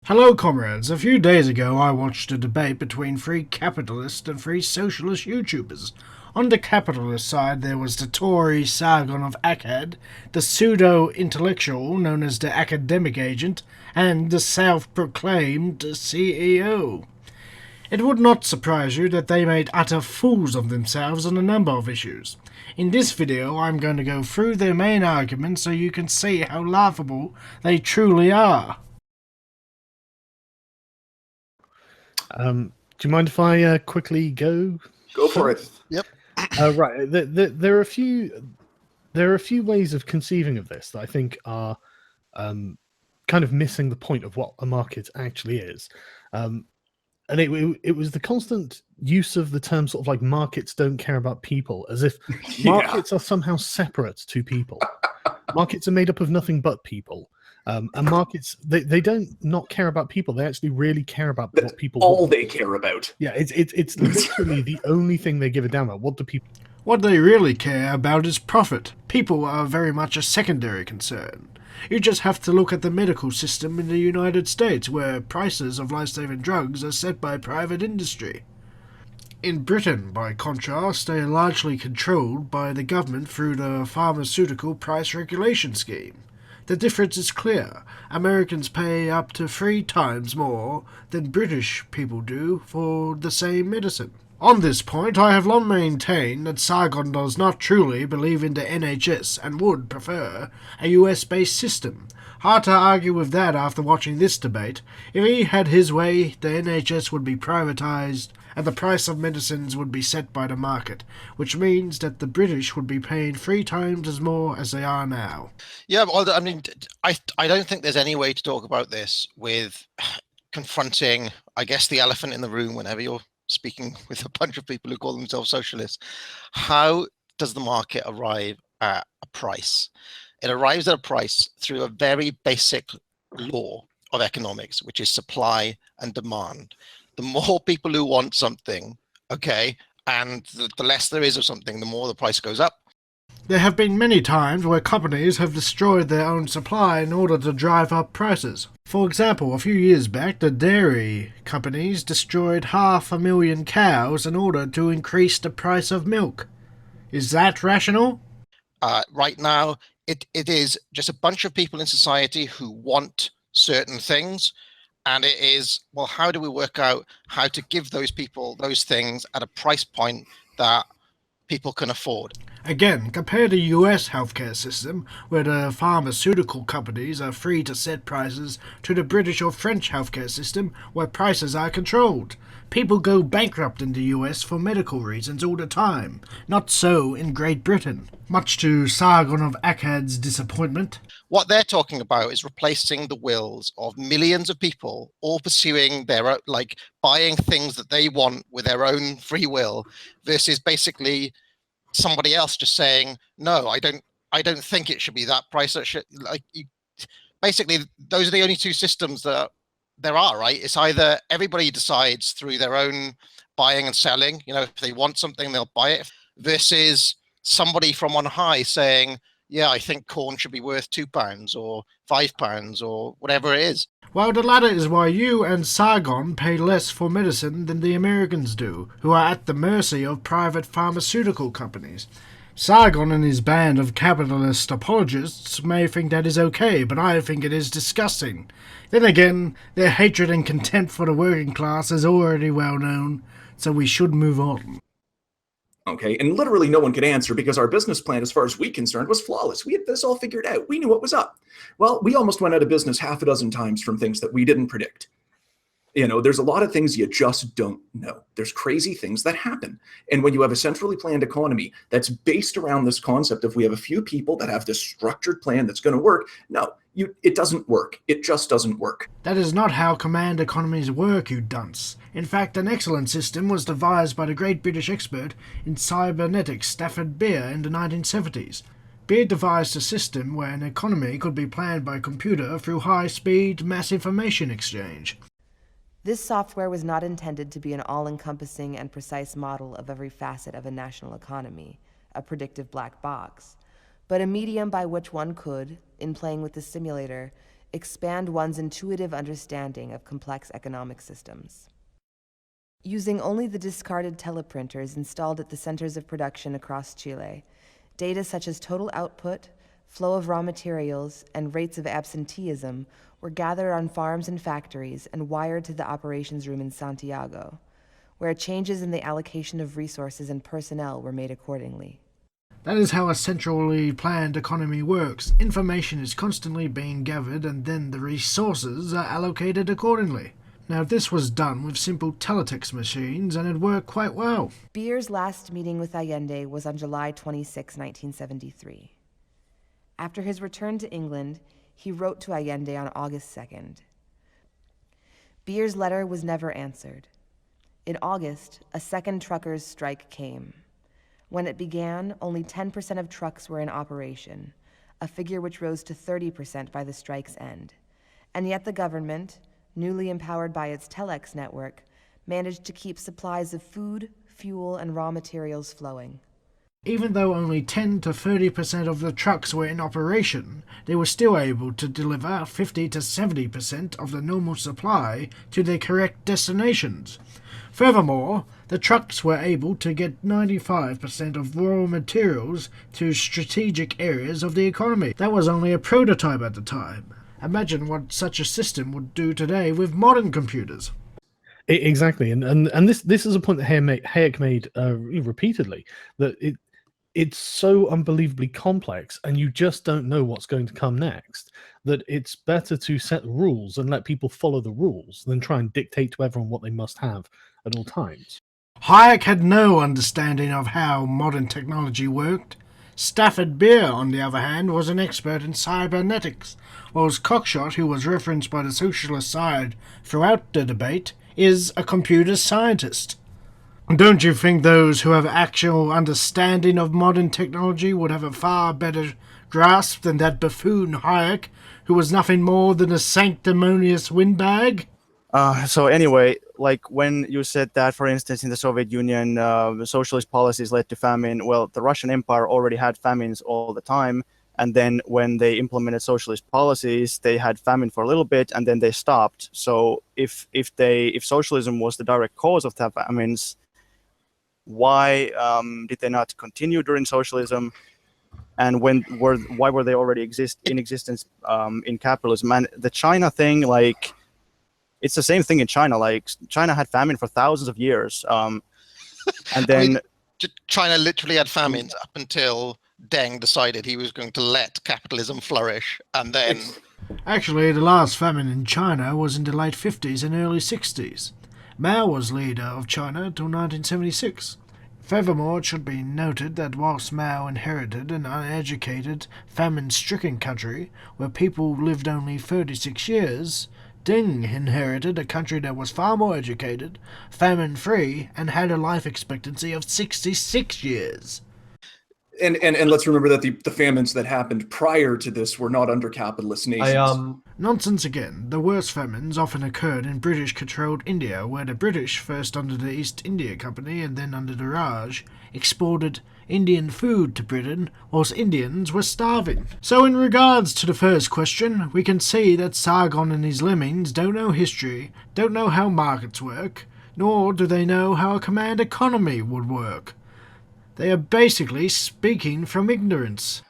Hello comrades, a few days ago I watched a debate between free capitalist and free socialist YouTubers. On the capitalist side there was the Tory Sargon of Acad, the pseudo-intellectual known as the academic agent, and the self-proclaimed CEO. It would not surprise you that they made utter fools of themselves on a number of issues. In this video I'm going to go through their main arguments so you can see how laughable they truly are. Do you mind if I quickly go? Go for it. Yep. Right. There are a few ways of conceiving of this that I think are kind of missing the point of what a market actually is. And it was the constant use of the term sort of like markets don't care about people, as if markets are somehow separate to people. Markets are made up of nothing but people. And markets, they don't not care about people. They actually really care about That's what people all want. they care about. Yeah, it's literally the only thing they give a damn about. What do people... What they really care about is profit. People are very much a secondary concern. You just have to look at the medical system in the United States, where prices of life-saving drugs are set by private industry. In Britain, by contrast, they are largely controlled by the government through the pharmaceutical price regulation scheme. The difference is clear. Americans pay up to 3 times more than British people do for the same medicine. On this point, I have long maintained that Sargon does not truly believe in the NHS and would prefer a US-based system. Hard to argue with that after watching this debate. If he had his way, the NHS would be privatised and the price of medicines would be set by the market, which means that the British would be paying 3 times as more as they are now. Yeah, well, I mean, I don't think there's any way to talk about this with confronting, I guess, the elephant in the room whenever you're speaking with a bunch of people who call themselves socialists. How does the market arrive at a price? It arrives at a price through a very basic law of economics, which is supply and demand. The more people who want something, okay, and the less there is of something, the more the price goes up. There have been many times where companies have destroyed their own supply in order to drive up prices. For example, a few years back, the dairy companies destroyed 500,000 cows in order to increase the price of milk. Is that rational? Right now, it is just a bunch of people in society who want certain things. And it is, well, how do we work out how to give those people those things at a price point that people can afford? Again, compare the US healthcare system, where the pharmaceutical companies are free to set prices, to the British or French healthcare system, where prices are controlled. People go bankrupt in the US for medical reasons all the time. Not so in Great Britain. Much to Sargon of Accad's disappointment. What they're talking about is replacing the wills of millions of people, all pursuing their own, like buying things that they want with their own free will, versus basically somebody else just saying, no, I don't think it should be that price. That should, like, basically, those are the only two systems that there are, right? It's either everybody decides through their own buying and selling, you know, if they want something, they'll buy it, versus somebody from on high saying, yeah, I think corn should be worth £2 or £5 or whatever it is. Well, the latter is why you and Sargon pay less for medicine than the Americans do, who are at the mercy of private pharmaceutical companies. Sargon and his band of capitalist apologists may think that is okay, but I think it is disgusting. Then again, their hatred and contempt for the working class is already well known, so we should move on. Okay, and literally no one could answer because our business plan, as far as we concerned, was flawless. We had this all figured out. We knew what was up. Well, we almost went out of business 6 times from things that we didn't predict. You know, there's a lot of things you just don't know. There's crazy things that happen. And when you have a centrally planned economy that's based around this concept of we have a few people that have this structured plan that's going to work, no, it doesn't work. It just doesn't work. That is not how command economies work, you dunce. In fact, an excellent system was devised by the great British expert in cybernetics Stafford Beer in the 1970s. Beer devised a system where an economy could be planned by computer through high-speed mass information exchange. This software was not intended to be an all-encompassing and precise model of every facet of a national economy, a predictive black box, but a medium by which one could, in playing with the simulator, expand one's intuitive understanding of complex economic systems. Using only the discarded teleprinters installed at the centers of production across Chile, data such as total output, flow of raw materials, and rates of absenteeism were gathered on farms and factories and wired to the operations room in Santiago, where changes in the allocation of resources and personnel were made accordingly. That is how a centrally planned economy works. Information is constantly being gathered and then the resources are allocated accordingly. Now this was done with simple teletext machines and it worked quite well. Beer's last meeting with Allende was on July 26, 1973. After his return to England, he wrote to Allende on August 2nd. Beer's letter was never answered. In August, a second truckers' strike came. When it began, only 10% of trucks were in operation, a figure which rose to 30% by the strike's end. And yet the government, newly empowered by its telex network, managed to keep supplies of food, fuel, and raw materials flowing. Even though only 10 to 30% of the trucks were in operation, they were still able to deliver 50 to 70% of the normal supply to their correct destinations. Furthermore, the trucks were able to get 95% of raw materials to strategic areas of the economy. That was only a prototype at the time. Imagine what such a system would do today with modern computers. Exactly, and this is a point that Hayek made repeatedly, that it's so unbelievably complex and you just don't know what's going to come next, that it's better to set rules and let people follow the rules than try and dictate to everyone what they must have at all times. Hayek had no understanding of how modern technology worked. Stafford Beer, on the other hand, was an expert in cybernetics, whilst Cockshott, who was referenced by the socialist side throughout the debate, is a computer scientist. Don't you think those who have actual understanding of modern technology would have a far better grasp than that buffoon Hayek, who was nothing more than a sanctimonious windbag? So anyway, like when you said that, for instance, in the Soviet Union, socialist policies led to famine. Well, the Russian Empire already had famines all the time. And then when they implemented socialist policies, they had famine for a little bit and then they stopped. So if socialism was the direct cause of the famines, why did they not continue during socialism? And why were they already in existence in capitalism? And the China thing, like, it's the same thing in China. Like, China had famine for thousands of years, and then China literally had famines up until Deng decided he was going to let capitalism flourish, and then Actually, the last famine in China was in the late 50s and early 60s. Mao was leader of China till 1976. Furthermore, it should be noted that whilst Mao inherited an uneducated, famine-stricken country where people lived only 36 years, Deng inherited a country that was far more educated, famine-free, and had a life expectancy of 66 years. And let's remember that the famines that happened prior to this were not under capitalist nations. Nonsense again. The worst famines often occurred in British-controlled India, where the British, first under the East India Company and then under the Raj, exported Indian food to Britain, whilst Indians were starving. So in regards to the first question, we can see that Sargon and his lemmings don't know history, don't know how markets work, nor do they know how a command economy would work. They are basically speaking from ignorance.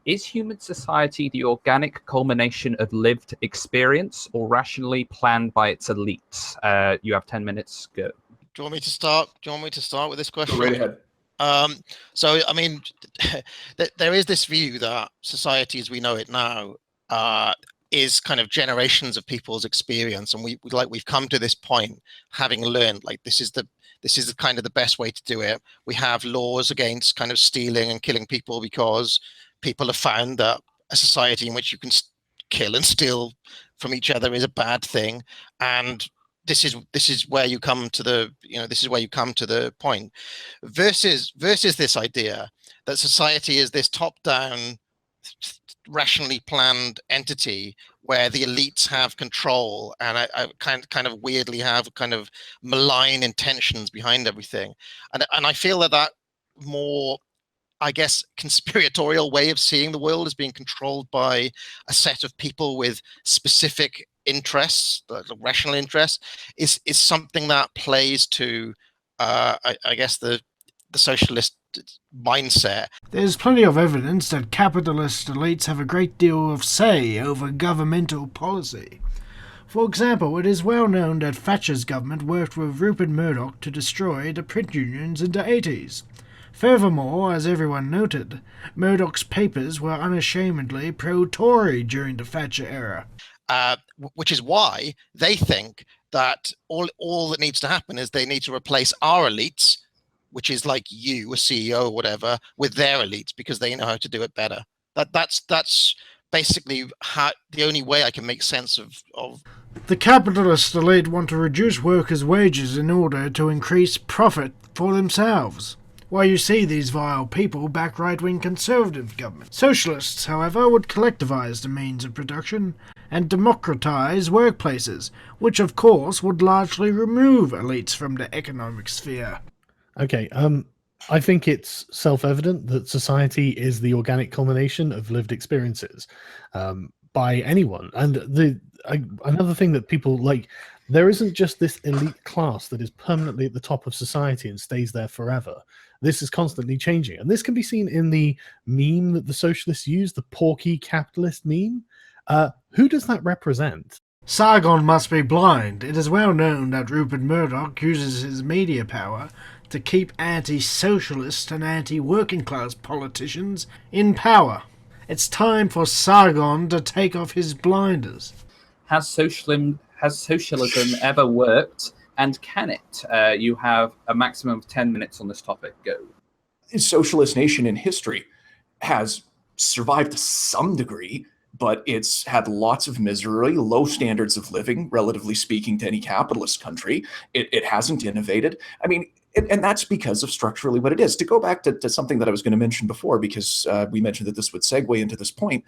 Is human society the organic culmination of lived experience or rationally planned by its elites? You have 10 minutes. Go. do you want me to start? Do you want me to start with this question? Go right ahead. So, I mean, there is this view that society as we know it now is kind of generations of people's experience, and we've come to this point having learned like this is kind of the best way to do it. We have laws against kind of stealing and killing people because people have found that a society in which you can kill and steal from each other is a bad thing, and this is where you come to the point versus this idea that society is this top-down rationally planned entity where the elites have control and I kind of weirdly have kind of malign intentions behind everything, and I feel that more I guess, conspiratorial way of seeing the world as being controlled by a set of people with specific interests, rational interests, is something that plays to, I guess, the socialist mindset. There's plenty of evidence that capitalist elites have a great deal of say over governmental policy. For example, it is well known that Thatcher's government worked with Rupert Murdoch to destroy the print unions in the 80s. Furthermore, as everyone noted, Murdoch's papers were unashamedly pro-Tory during the Thatcher era. Which is why they think that all that needs to happen is they need to replace our elites, which is like you, a CEO or whatever, with their elites because they know how to do it better. That's basically the only way I can make sense of. The capitalist elite want to reduce workers' wages in order to increase profit for themselves, while you see these vile people back right-wing conservative governments. Socialists, however, would collectivise the means of production and democratise workplaces, which of course would largely remove elites from the economic sphere. Okay, I think it's self-evident that society is the organic culmination of lived experiences by anyone. And another thing that people like, there isn't just this elite class that is permanently at the top of society and stays there forever. This is constantly changing. And this can be seen in the meme that the socialists use, the porky capitalist meme. Who does that represent? Sargon must be blind. It is well known that Rupert Murdoch uses his media power to keep anti-socialist and anti-working class politicians in power. It's time for Sargon to take off his blinders. Has socialism ever worked, and can it? You have a maximum of 10 minutes on this topic. Go. Socialist nation in history has survived to some degree, but it's had lots of misery, low standards of living, relatively speaking, to any capitalist country. It hasn't innovated. I mean, and that's because of structurally what it is. To go back to something that I was going to mention before, because we mentioned that this would segue into this point.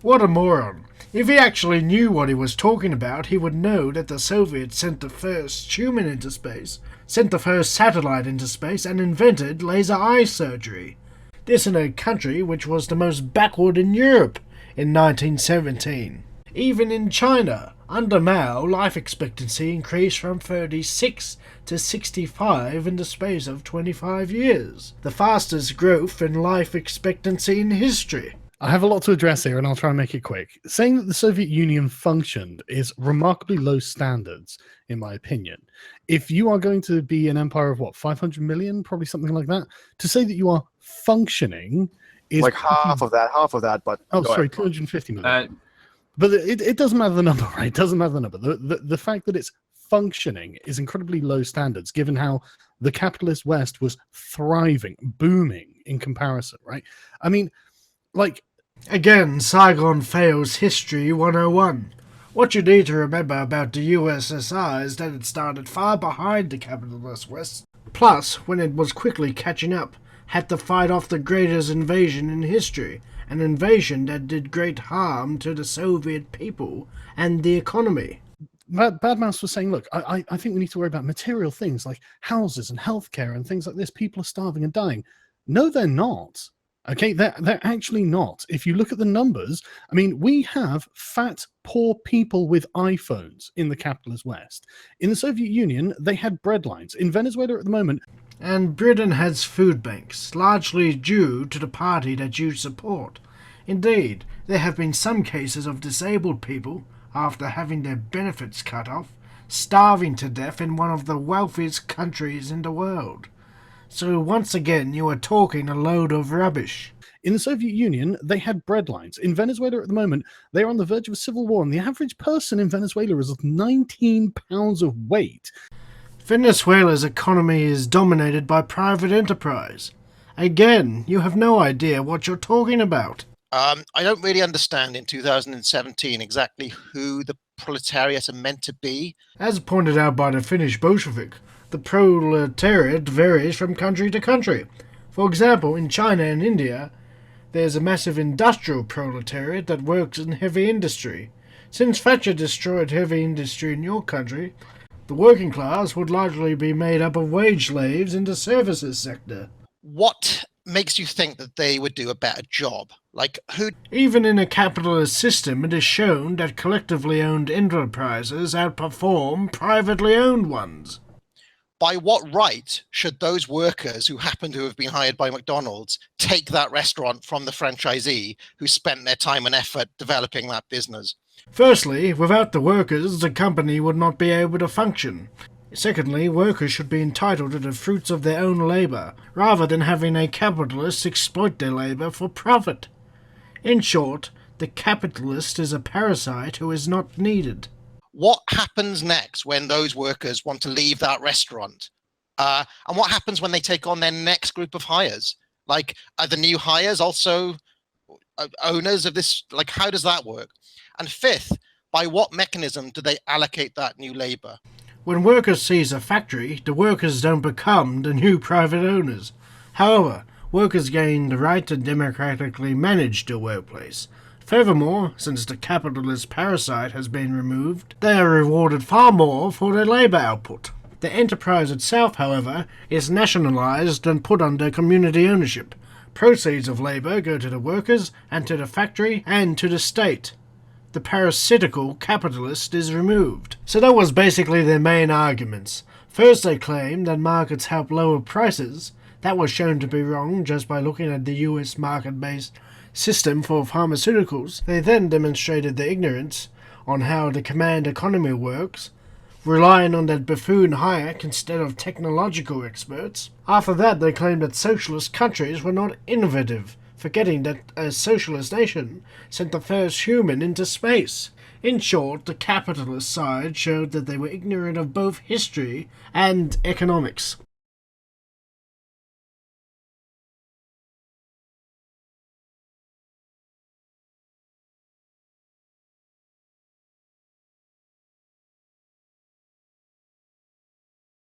What a moron. If he actually knew what he was talking about, he would know that the Soviets sent the first human into space, sent the first satellite into space, and invented laser eye surgery. This in a country which was the most backward in Europe in 1917. Even in China, under Mao, life expectancy increased from 36 to 65 in the space of 25 years, the fastest growth in life expectancy in history. I have a lot to address here, and I'll try and make it quick. Saying that the Soviet Union functioned is remarkably low standards, in my opinion. If you are going to be an empire of, 500 million? Probably something like that. To say that you are functioning is... Like half of that, but... Oh, sorry, 250 million. But it doesn't matter the number, right? It doesn't matter the number. The fact that it's functioning is incredibly low standards, given how the capitalist West was thriving, booming in comparison, right? I mean, Again, Sargon fails History 101. What you need to remember about the USSR is that it started far behind the capitalist West. Plus, when it was quickly catching up, had to fight off the greatest invasion in history, an invasion that did great harm to the Soviet people and the economy. Bad Mouse was saying, look, I think we need to worry about material things like houses and healthcare and things like this. People are starving and dying. No, they're not. Okay, they're actually not. If you look at the numbers, I mean, we have fat, poor people with iPhones in the capitalist West. In the Soviet Union, they had bread lines. In Venezuela at the moment... And Britain has food banks, largely due to the party that you support. Indeed, there have been some cases of disabled people, after having their benefits cut off, starving to death in one of the wealthiest countries in the world. So once again, you are talking a load of rubbish. In the Soviet Union, they had bread lines. In Venezuela at the moment, they are on the verge of a civil war, and the average person in Venezuela is 19 pounds of weight. Venezuela's economy is dominated by private enterprise. Again, you have no idea what you're talking about. I don't really understand in 2017 exactly who the proletariat are meant to be. As pointed out by the Finnish Bolshevik, the proletariat varies from country to country. For example, in China and India, there's a massive industrial proletariat that works in heavy industry. Since Thatcher destroyed heavy industry in your country, the working class would largely be made up of wage slaves in the services sector. What makes you think that they would do a better job? Like, who? Even in a capitalist system, it is shown that collectively owned enterprises outperform privately owned ones. By what right should those workers who happen to have been hired by McDonald's take that restaurant from the franchisee who spent their time and effort developing that business? Firstly, without the workers, the company would not be able to function. Secondly, workers should be entitled to the fruits of their own labour, rather than having a capitalist exploit their labour for profit. In short, the capitalist is a parasite who is not needed. What happens next when those workers want to leave that restaurant? And what happens when they take on their next group of hires? Like, are the new hires also owners of this? Like, how does that work? And fifth, by what mechanism do they allocate that new labour? When workers seize a factory, the workers don't become the new private owners. However, workers gain the right to democratically manage the workplace. Furthermore, since the capitalist parasite has been removed, they are rewarded far more for their labour output. The enterprise itself, however, is nationalised and put under community ownership. Proceeds of labour go to the workers and to the factory and to the state. The parasitical capitalist is removed. So that was basically their main arguments. First they claimed that markets help lower prices. That was shown to be wrong just by looking at the US market-based system for pharmaceuticals. They then demonstrated their ignorance on how the command economy works, relying on that buffoon Hayek instead of technological experts. After that they claimed that socialist countries were not innovative, forgetting that a socialist nation sent the first human into space. In short, the capitalist side showed that they were ignorant of both history and economics.